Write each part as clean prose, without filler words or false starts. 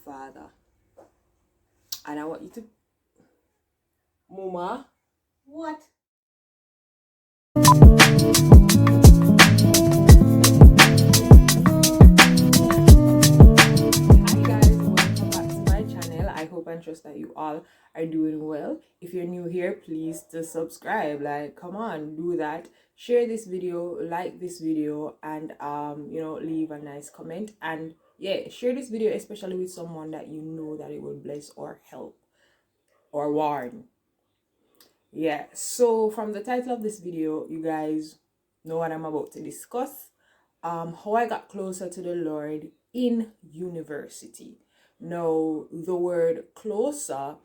Father. And I want you to... Mama? What? I hope and trust that you all are doing well. If you're new here, please to subscribe. Like, come on, do that. Share this video, like this video, and leave a nice comment. And yeah, share this video especially with someone that you know that it will bless or help or warn. Yeah, so from the title of this video, you guys know what I'm about to discuss. How I got closer to the Lord in university. Now, the word closer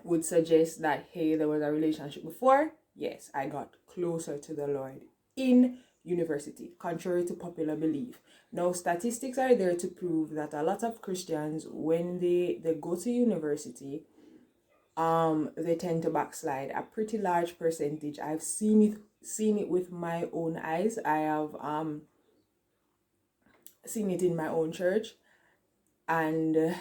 would suggest that, hey, there was a relationship before. Yes, I got closer to the Lord in university, contrary to popular belief. Now, statistics are there to prove that a lot of Christians, when they go to university, they tend to backslide. A pretty large percentage. I've seen it with my own eyes. I have seen it in my own church, and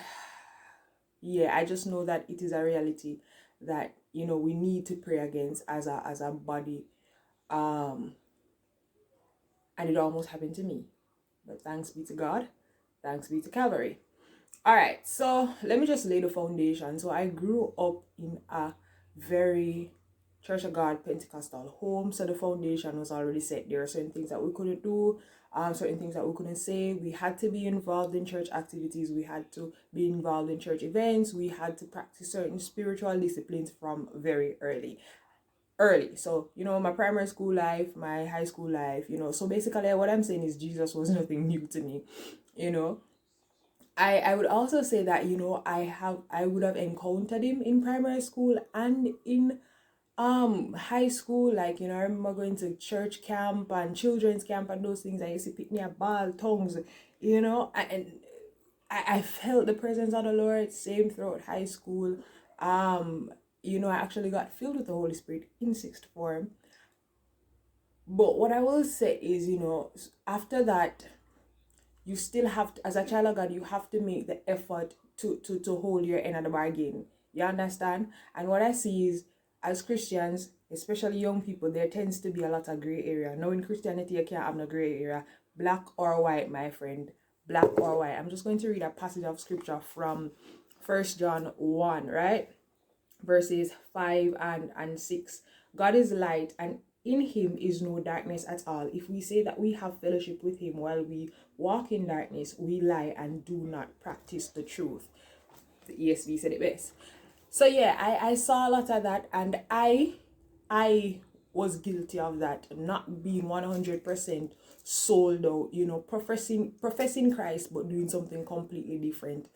yeah, I just know that it is a reality that we need to pray against as a body, and it almost happened to me, but thanks be to God, thanks be to Calvary. All right, so let me just lay the foundation. So I grew up in a very Church of God Pentecostal home, so the foundation was already set. There are certain things that we couldn't do, certain things that we couldn't say. We had to be involved in church activities. We had to be involved in church events. We had to practice certain spiritual disciplines from very early. So my primary school life, my high school life, so basically what I'm saying is Jesus was nothing new to me. I would also say that I would have encountered him in primary school and in high school. Like, I remember going to church camp and children's camp and those things. I used to pick me up ball tongues, and I felt the presence of the Lord. Same throughout high school. I actually got filled with the Holy Spirit in sixth form. But what I will say is, after that, you still have to, as a child of God, you have to make the effort to hold your end of the bargain. You understand? And what I see is, as Christians, especially young people, there tends to be a lot of gray area. Now in Christianity, you can't have no gray area. Black or white, my friend. Black or white. I'm just going to read a passage of scripture from 1 John 1, right? Verses 5 and 6. God is light, and in him is no darkness at all. If we say that we have fellowship with him while we walk in darkness, we lie and do not practice the truth. The ESV said it best. So yeah, I saw a lot of that, and I was guilty of that, not being 100% sold out, professing Christ but doing something completely different.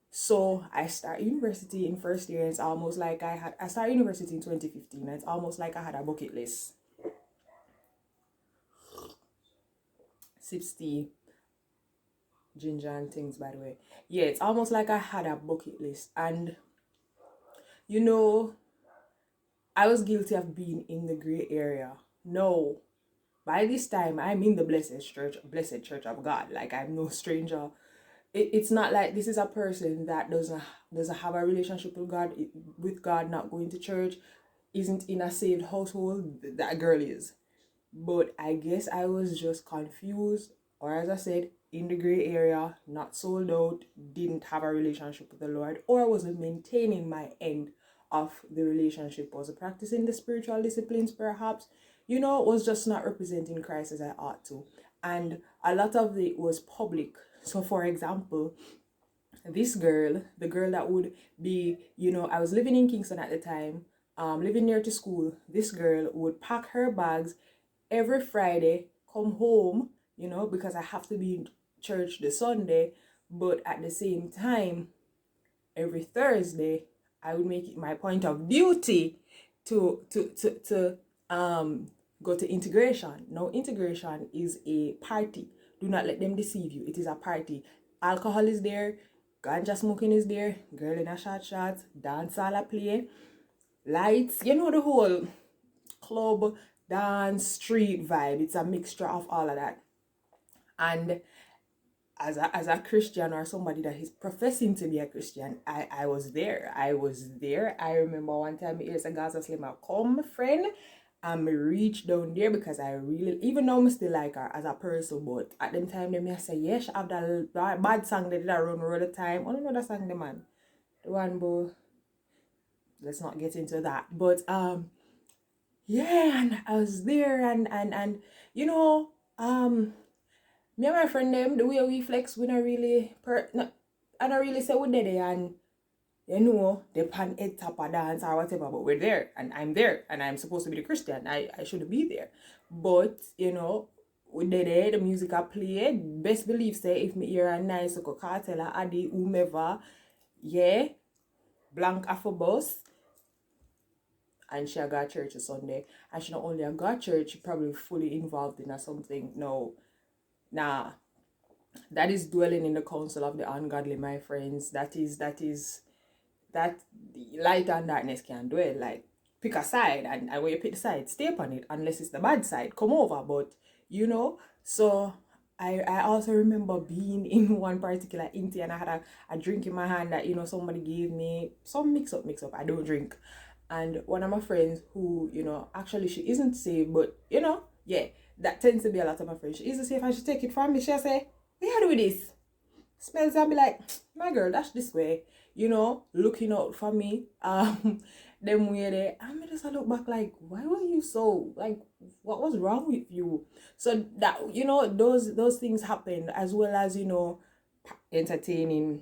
So I start university in first year, and it's almost like I started university in 2015, and it's almost like I had a bucket list. 60 ginger and things, by the way. Yeah, it's almost like I had a bucket list, and I was guilty of being in the gray area. No, by this time I'm in the blessed church of God. Like, I'm no stranger. It's not like this is a person that doesn't have a relationship with God, not going to church, isn't in a saved household. That girl is. But I guess I was just confused, or as I said, in the gray area, not sold out, didn't have a relationship with the Lord, or wasn't maintaining my end of the relationship, was practicing the spiritual disciplines perhaps, was just not representing Christ as I ought to. And a lot of it was public. So for example, this girl, the girl that would be, I was living in Kingston at the time, living near to school. This girl would pack her bags every Friday, come home, because I have to be in church the Sunday, but at the same time, every Thursday, I would make it my point of duty to go to integration. Now, integration is a party. Do not let them deceive you. It is a party. Alcohol is there, ganja smoking is there, girl in a short, dance all a play, lights, the whole club, dance, street vibe. It's a mixture of all of that. And as a Christian or somebody that is professing to be a Christian, I was there. I was there. I remember one time it was a Gaza Slimmer come friend. And me reach down there because I really, even though I still like her as a person, but at them time they may say, yes, she have that bad song they did that run all the time. I don't know that song, the man. The one, but let's not get into that. But yeah, and I was there and you know, me and my friend them, the way we flex, we not really no, I don't really say we're there and you know, they pan head tap a dance or whatever, but we're there and I'm there and I'm supposed to be the Christian. I should be there. But, you know, we there, the music I played, best believe say if me hear a nice cartel or Adi, whomever, yeah, blank off a bus, and she got church on Sunday. And she not only got church, she probably fully involved in something. No, nah. That is dwelling in the counsel of the ungodly, my friends. That light and darkness can dwell. Like, pick a side, and when you pick the side, stay upon it, unless it's the bad side, come over. But you know, so I also remember being in one particular inti and I had a drink in my hand that, you know, somebody gave me some mix up. I don't drink. And one of my friends who, you know, actually she isn't saved, but you know, yeah, that tends to be a lot of my friends. She isn't saved and she take it from me. She'll say, what you do with this? Smells, I'll be like, my girl, that's this way, you know, looking out for me. Them way there, and me just look back like, why were you so like, what was wrong with you? So that, you know, those things happen, as well as, you know, entertaining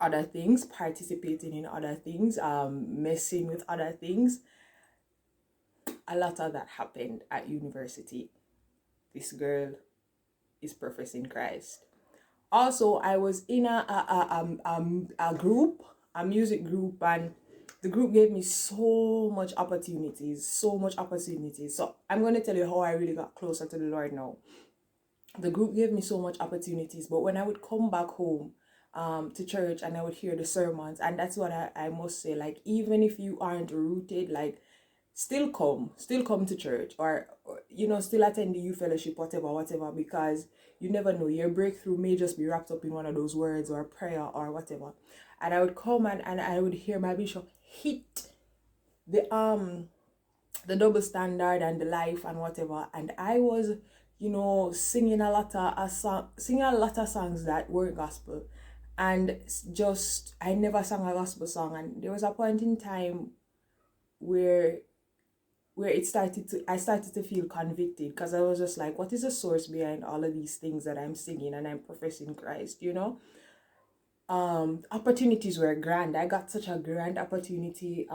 other things, participating in other things, messing with other things. A lot of that happened at university. This girl is professing Christ. Also, I was in a group, a music group, and the group gave me so much opportunities. So I'm going to tell you how I really got closer to the Lord now. The group gave me so much opportunities, but when I would come back home to church and I would hear the sermons, and that's what I must say, like, even if you aren't rooted, like, still come to church, or you know, still attend the youth fellowship, whatever, because you never know, your breakthrough may just be wrapped up in one of those words or prayer or whatever. And I would come and I would hear my bishop hit the double standard and the life and whatever, and I was, you know, singing a lot of songs that weren't gospel, and just I never sang a gospel song. And there was a point in time where I started to feel convicted, because I was just like, what is the source behind all of these things that I'm singing and I'm professing Christ, you know? Opportunities were grand. I got such a grand opportunity,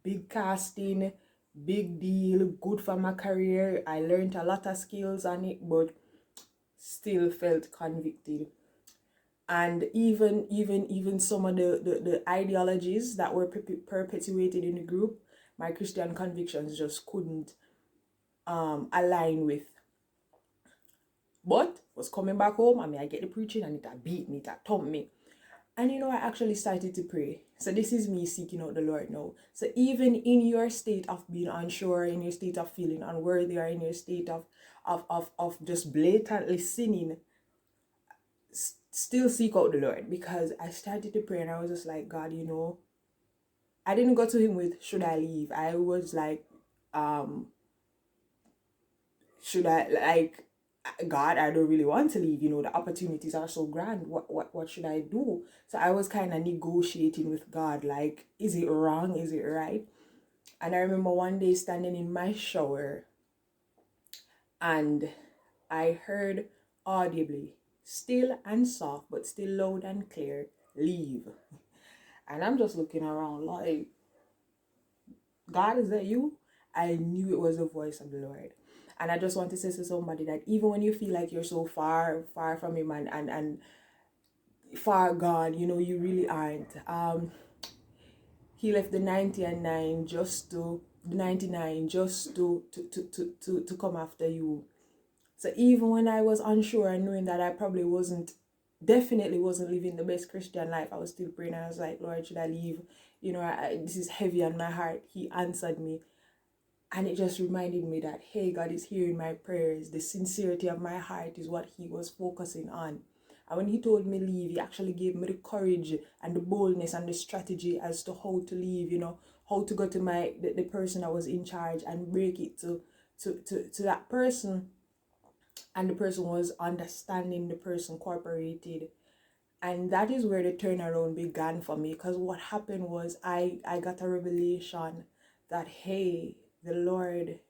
big casting, big deal, good for my career. I learned a lot of skills on it, but still felt convicted. And even some of the ideologies that were perpetuated in the group, my Christian convictions just couldn't align with. But was coming back home, I mean, I get the preaching and it beat me, it thumped me. And you know, I actually started to pray. So this is me seeking out the Lord now. So even in your state of being unsure, in your state of feeling unworthy, or in your state of just blatantly sinning, still seek out the Lord. Because I started to pray and I was just like, God, you know, I didn't go to him with, should I leave? I was like, should I, like, God, I don't really want to leave, you know, the opportunities are so grand. What should I do? So I was kind of negotiating with God, like, is it wrong? Is it right? And I remember one day standing in my shower and I heard audibly, still and soft, but still loud and clear, leave. And I'm just looking around like, God, is that you? I knew it was the voice of the Lord. And I just want to say to somebody that even when you feel like you're so far from him and far gone, you know, you really aren't. He left the 99 just to come after you. So even when I was unsure and knowing that I probably definitely wasn't living the best Christian life, I was still praying. I was like, Lord, should I leave? You know, this is heavy on my heart. He answered me. And it just reminded me that, hey, God is hearing my prayers. The sincerity of my heart is what he was focusing on. And when he told me leave, he actually gave me the courage and the boldness and the strategy as to how to leave, you know, how to go to the person that was in charge and break it to that person. And the person was understanding, the person cooperated. And that is where the turnaround began for me, because what happened was I got a revelation that, hey, the Lord,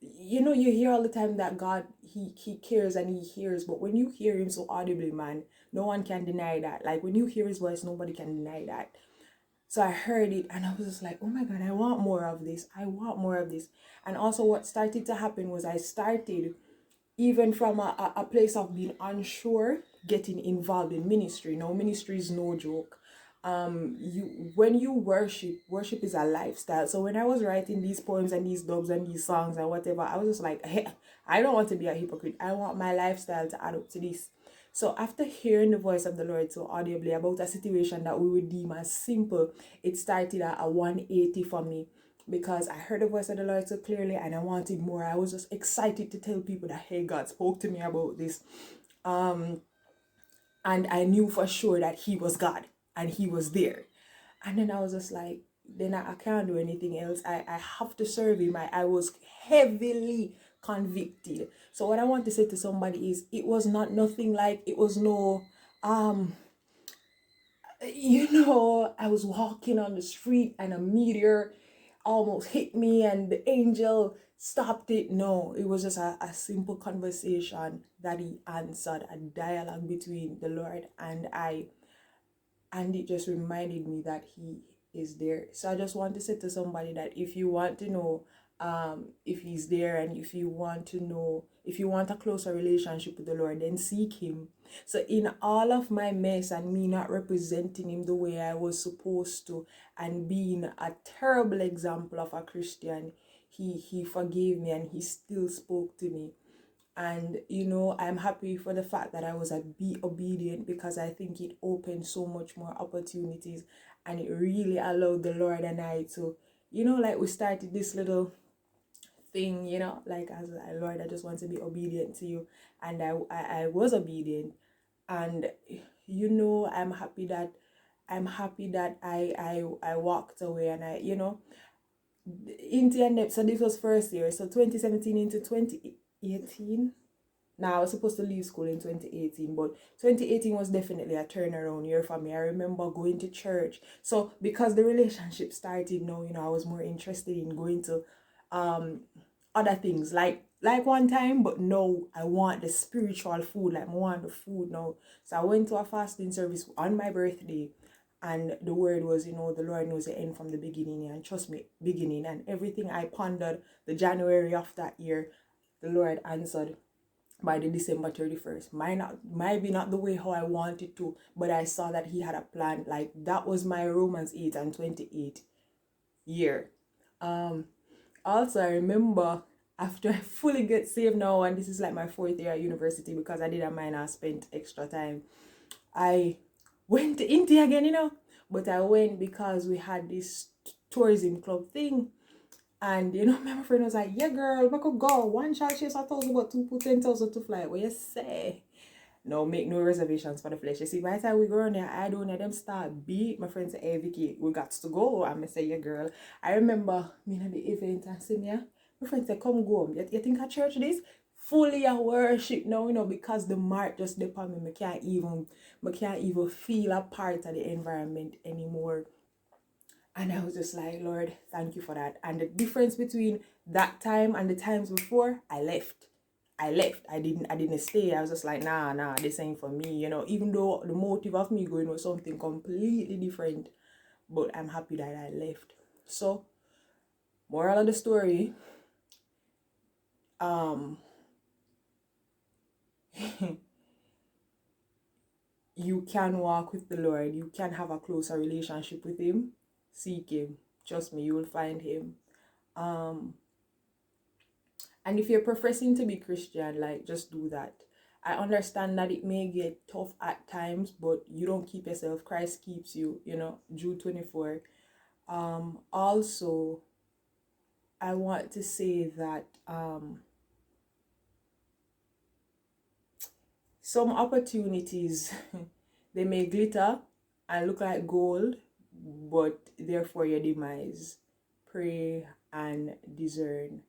you know, you hear all the time that God, he cares and he hears, but when you hear him so audibly, man, no one can deny that. Like when you hear his voice, nobody can deny that. So I heard it and I was just like, oh my God, I want more of this. I want more of this. And also what started to happen was I started, even from a place of being unsure, getting involved in ministry. Now, ministry is no joke. You when you worship is a lifestyle. So when I was writing these poems and these dubs and these songs and whatever, I was just like, hey, I don't want to be a hypocrite. I want my lifestyle to add up to this. So after hearing the voice of the Lord so audibly about a situation that we would deem as simple, it started at a 180 for me, because I heard the voice of the Lord so clearly and I wanted more. I was just excited to tell people that, hey, God spoke to me about this. And I knew for sure that he was God and he was there. And then I was just like, then I can't do anything else. I have to serve him. I was heavily convicted. So what I want to say to somebody is, it was not nothing like, it was no, you know, I was walking on the street and a meteor almost hit me and the angel stopped it. No, it was just a simple conversation that he answered, a dialogue between the Lord and I. And it just reminded me that he is there. So I just want to say to somebody that if you want to know if he's there, and if you want to know, if you want a closer relationship with the Lord, then seek him. So in all of my mess and me not representing him the way I was supposed to, and being a terrible example of a Christian, he forgave me and he still spoke to me. And you know, I'm happy for the fact that I was be obedient, because I think it opened so much more opportunities, and it really allowed the Lord and I to, you know, like we started this little thing, you know, like, as Lord, I just want to be obedient to you. And I was obedient. And you know, I'm happy that I walked away, and I, you know, into the end. So this was first year, so 2017 into 2018. Now I was supposed to leave school in 2018, but 2018 was definitely a turnaround year for me. I remember going to church. So because the relationship started now, you know, I was more interested in going to other things, like one time, but no, I want the spiritual food, like I want the food now. So I went to a fasting service on my birthday, and the word was, you know, the Lord knows the end from the beginning, and trust me, beginning. And everything I pondered the January of that year, the Lord answered by the December 31st. Might be not the way how I wanted to, but I saw that he had a plan. Like, that was my Romans 8 and 28 year. Also, I remember after I fully get saved now, and this is like my 4th year at university, because I did a minor, spent extra time, I went to India again, you know. But I went because we had this tourism club thing. And you know, my friend was like, yeah, girl, we could go. One child chase 1,000, but 2 put 10,000 to fly. What you say? No, make no reservations for the flesh. You see, by the time we go on there, I don't let them start beat. My friend say, hey, Vicky, we got to go. And I say, yeah, girl. I remember me at the event and saying, yeah, my friend said, come go. You think at church this? Fully a worship now, you know, because the mark just dip on me. I can't even feel a part of the environment anymore. And I was just like, Lord, thank you for that. And the difference between that time and the times before, I left. I didn't stay. I was just like, nah, this ain't for me, you know, even though the motive of me going was something completely different. But I'm happy that I left. So, moral of the story, you can walk with the Lord. You can have a closer relationship with him. Seek him. Trust me, you will find him. And if you're professing to be Christian, like, just do that. I understand that it may get tough at times, but you don't keep yourself. Christ keeps you, you know, Jude 24. Also, I want to say that some opportunities they may glitter and look like gold, but they're for your demise. Pray and discern.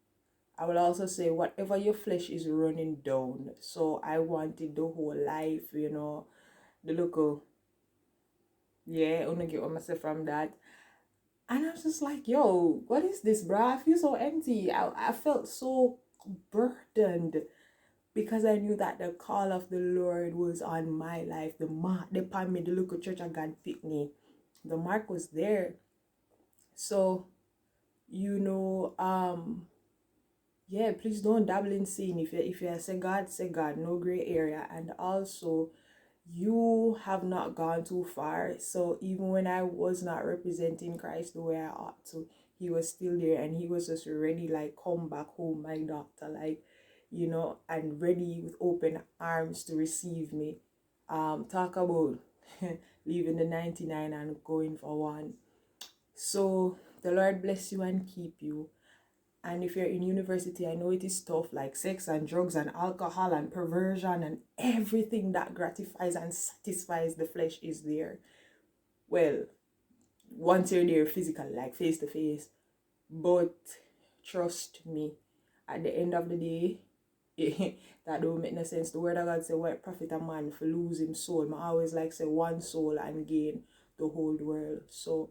I will also say whatever your flesh is running down. So I wanted the whole life, you know, the local. Yeah, I wanna get on myself from that. And I was just like, yo, what is this, bro? I feel so empty. I felt so burdened because I knew that the call of the Lord was on my life. The mark, the upon me, the local church of God picked me. The mark was there. So, you know, yeah, please don't dabble in sin. If you say God, no gray area. And also, you have not gone too far. So even when I was not representing Christ the way I ought to, he was still there, and he was just ready, like, come back home, my doctor, like, you know, and ready with open arms to receive me. Talk about leaving the 99 and going for one. So the Lord bless you and keep you. And if you're in university, I know it is tough, like sex and drugs and alcohol and perversion and everything that gratifies and satisfies the flesh is there. Well, once you're there physically, like face to face. But trust me, at the end of the day, that don't make no sense. The word of God say, what profit a man for lose him soul? I always like say one soul and gain the whole world. So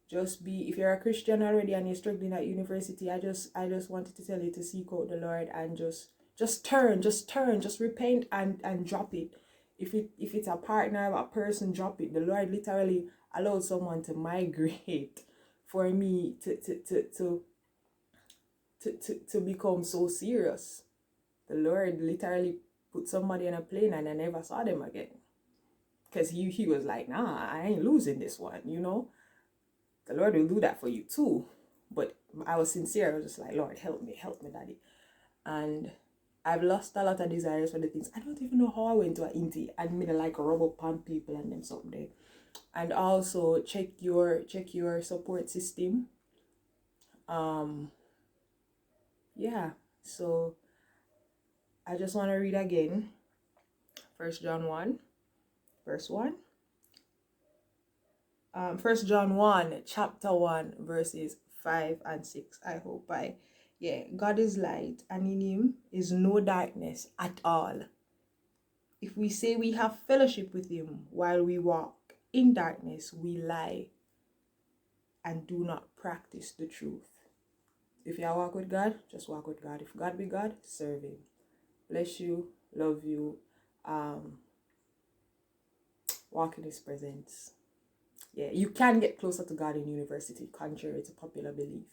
just be, if you're a Christian already and you're struggling at university, I just wanted to tell you to seek out the Lord and just turn, just repent and drop it. If it's a partner, a person, drop it. The Lord literally allowed someone to migrate for me to become so serious. The Lord literally put somebody on a plane and I never saw them again. Because he was like, nah, I ain't losing this one, you know. The Lord will do that for you too. But I was sincere. I was just like, Lord, help me, Daddy. And I've lost a lot of desires for the things. I don't even know how I went to an Inti and made like a rubber pump people and them something. And also check your support system. Yeah. So I just want to read again. 1 John 1, verse 1. 1 John 1, chapter 1, verses 5 and 6. I hope God is light, and in him is no darkness at all. If we say we have fellowship with him while we walk in darkness, we lie and do not practice the truth. If you walk with God, just walk with God. If God be God, serve him. Bless you, love you, walk in his presence. Yeah, you can get closer to God in university, contrary to popular belief.